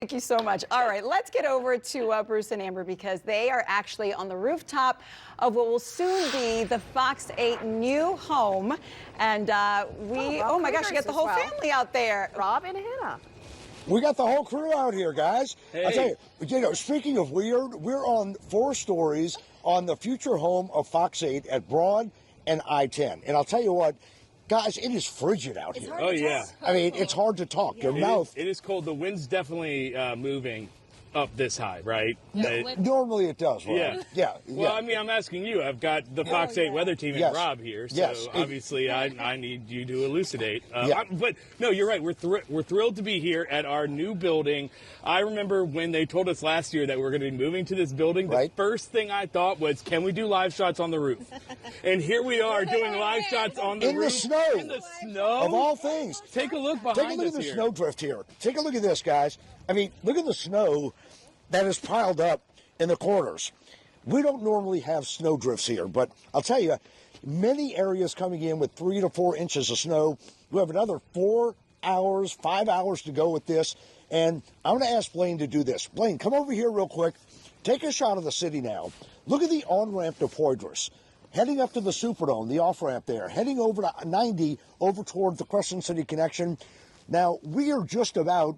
Thank you so much. All right, let's get over to Bruce and Amber because they are actually on the rooftop of what will soon be the Fox 8 new home. And oh my gosh, you got the whole family out there. Rob and Hannah. We got the whole crew out here, guys. Hey. I tell you, speaking of weird, we're on 4 stories on the future home of Fox 8 at Broad and I-10. And I'll tell you what, guys, it is frigid out here. Oh, yeah. I mean, it's hard to talk. Yeah. Your mouth. It is cold. The wind's definitely moving up this high, right? Normally it does, right? Yeah. Well, I mean, I'm asking you. I've got the Fox 8 weather team and Rob here, so obviously I need you to elucidate. But no, you're right. We're thrilled to be here at our new building. I remember when they told us last year that we're going to be moving to this building, the first thing I thought was, can we do live shots on the roof? And here we are doing live shots on the roof. In the snow. In the snow. Of all things. Take a look behind us. Take a look at the snowdrift here. Take a look at this, guys. I mean, look at the snow that is piled up in the corners. We don't normally have snowdrifts here, but I'll tell you, many areas coming in with 3 to 4 inches of snow. We have another 5 hours to go with this. And I'm going to ask Blaine to do this. Blaine, come over here real quick. Take a shot of the city now. Look at the on-ramp to Poydras. Heading up to the Superdome, the off-ramp there. Heading over to 90, over toward the Crescent City connection. Now, we are just about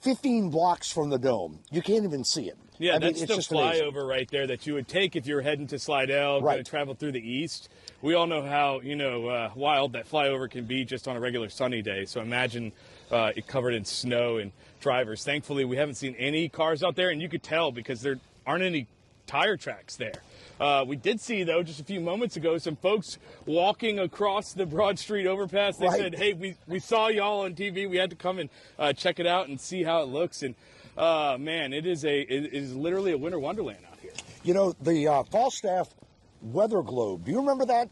15 blocks from the Dome. You can't even see it. Yeah, that's it's the flyover right there that you would take if you're heading to Slidell, going to travel through the east. We all know how, wild that flyover can be just on a regular sunny day. So imagine it covered in snow and drivers. Thankfully, we haven't seen any cars out there, and you could tell because there aren't any tire tracks there. We did see, though, just a few moments ago, some folks walking across the Broad Street overpass. They said, hey, we saw y'all on TV. We had to come and check it out and see how it looks. And, man, it is literally a winter wonderland out here. You know, the Falstaff weather globe, do you remember that?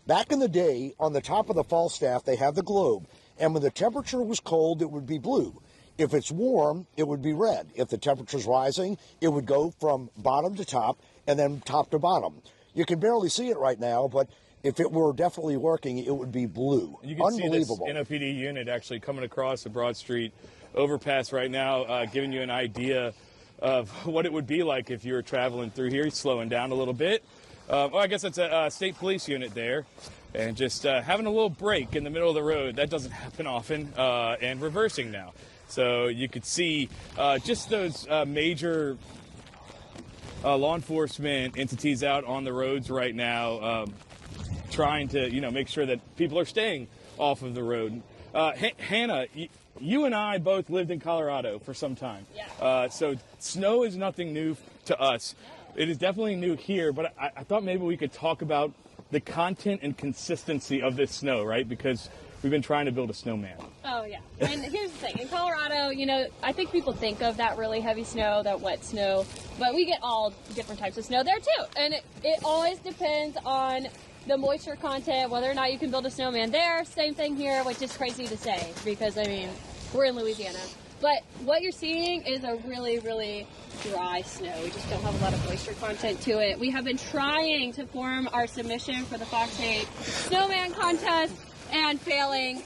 Back in the day, on the top of the Falstaff, they have the globe. And when the temperature was cold, it would be blue. If it's warm, it would be red. If the temperature's rising, it would go from bottom to top and then top to bottom. You can barely see it right now, but if it were definitely working, it would be blue. You can see this NOPD unit actually coming across the Broad Street overpass right now, giving you an idea of what it would be like if you were traveling through here. He's slowing down a little bit. I guess that's a state police unit there. And just having a little break in the middle of the road. That doesn't happen often. And reversing now. So you could see just those major law enforcement entities out on the roads right now trying to, make sure that people are staying off of the road. Hannah, you and I both lived in Colorado for some time. Yeah. So snow is nothing new to us. It is definitely new here, but I thought maybe we could talk about the content and consistency of this snow, right? Because we've been trying to build a snowman. Oh, yeah. And here's the thing. In Colorado, I think people think of that really heavy snow, that wet snow, but we get all different types of snow there, too. And it always depends on the moisture content, whether or not you can build a snowman there. Same thing here, which is crazy to say because, we're in Louisiana. But what you're seeing is a really, really dry snow. We just don't have a lot of moisture content to it. We have been trying to form our submission for the Fox 8 Snowman Contest and failing.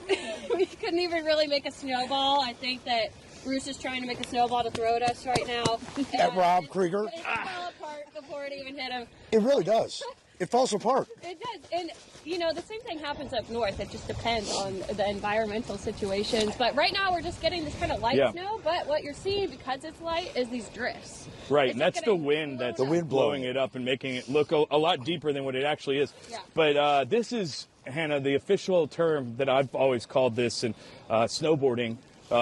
We couldn't even really make a snowball. I think that Bruce is trying to make a snowball to throw at us right now. At Rob Krieger? It fell apart before it even hit him. It really does. It falls apart. It does. And, the same thing happens up north. It just depends on the environmental situations. But right now we're just getting this kind of light snow. But what you're seeing, because it's light, is these drifts. Right, and that's the wind that's blowing it up and making it look a lot deeper than what it actually is. Yeah. But this is, Hannah, the official term that I've always called this in snowboarding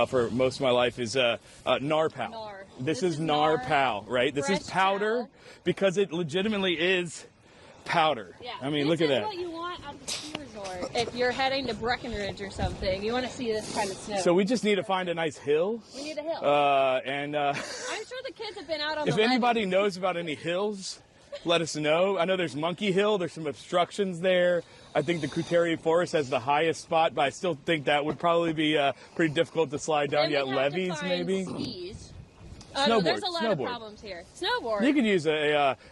for most of my life is NARPOW. This is NARPOW, right? This is powder because it legitimately is powder. Yeah. Look at that. This is what you want out of the ski resort. If you're heading to Breckenridge or something, you want to see this kind of snow. So we just need to find a nice hill. We need a hill. I'm sure the kids have been out on if anybody knows about any hills, let us know. I know there's Monkey Hill. There's some obstructions there. I think the Couturier Forest has the highest spot, but I still think that would probably be pretty difficult to slide down yet. Levees, maybe? Skis. Snowboard. No, there's a lot of problems here. Snowboard. You could use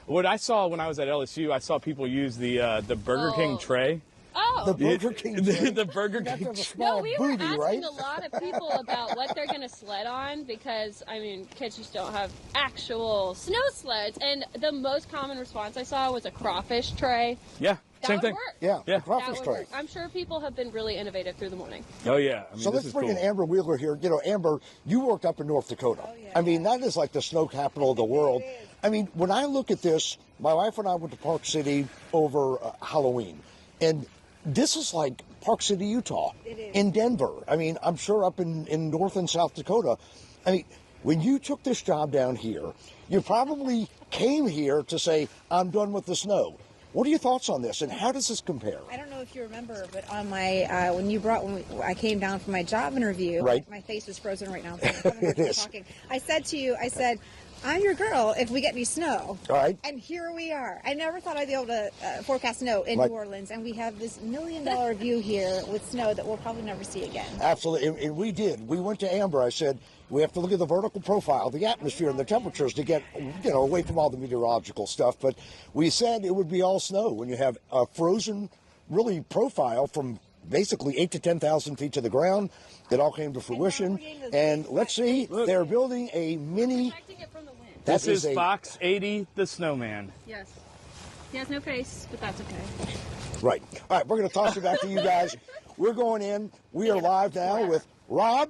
what I saw when I was at LSU. I saw people use the Burger King tray. Oh. The Burger King tree. The Burger That's King a tree. small No, we were booty, asking right? a lot of people about what they're going to sled on because, I mean, kids just don't have actual snow sleds. And the most common response I saw was a crawfish tray. Yeah, That same would thing. work. Yeah, Yeah. the crawfish That would tray. work. I'm sure people have been really innovative through the morning. Oh yeah. I mean, So this let's is bring cool. in Amber Wheeler here. You know, Amber, you worked up in North Dakota. I mean, that is like the snow capital of the world. I mean, when I look at this, my wife and I went to Park City over Halloween, and this is like Park City, Utah, in Denver. I mean, I'm sure up in North and South Dakota. I mean, when you took this job down here, you probably came here to say, I'm done with the snow. What are your thoughts on this, and how does this compare? I don't know if you remember, but on my when I came down for my job interview, Right. my face is frozen right now. So I'm It is. talking. I said to you, I'm your girl if we get any snow. All right. And here we are. I never thought I'd be able to forecast snow in Right. New Orleans, and we have this $1 million view here with snow that we'll probably never see again. Absolutely, and we did. We went to Amber. I said, we have to look at the vertical profile, the atmosphere, and the temperatures to get, away from all the meteorological stuff. But we said it would be all snow when you have a frozen, really, profile from basically 8 to 10,000 feet to the ground. It all came to fruition. And let's see, they're building a mini. Protecting it from the wind. That This is a Fox 80, the snowman. Yes. He has no face, but that's okay. right. All right, we're going to toss it back to you guys. We're going in. We are live now with Rob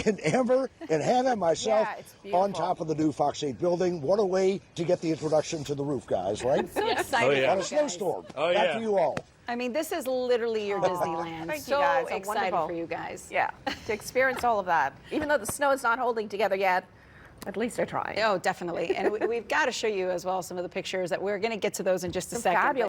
and Amber and Hannah, myself, Yeah, it's beautiful. on top of the new Fox 8 building. What a way to get the introduction to the roof, guys, right? So Yeah. excited. Oh, yeah. On a guys. snowstorm. Oh, Back yeah. to you all. I mean, this is literally your Disneyland. Thank you, So guys. excited Wonderful. for you guys. Yeah, to experience all of that. Even though the snow is not holding together yet, at least they're trying. Oh, definitely. And we've got to show you as well some of the pictures that we're going to get to those in just a second. Fabulous.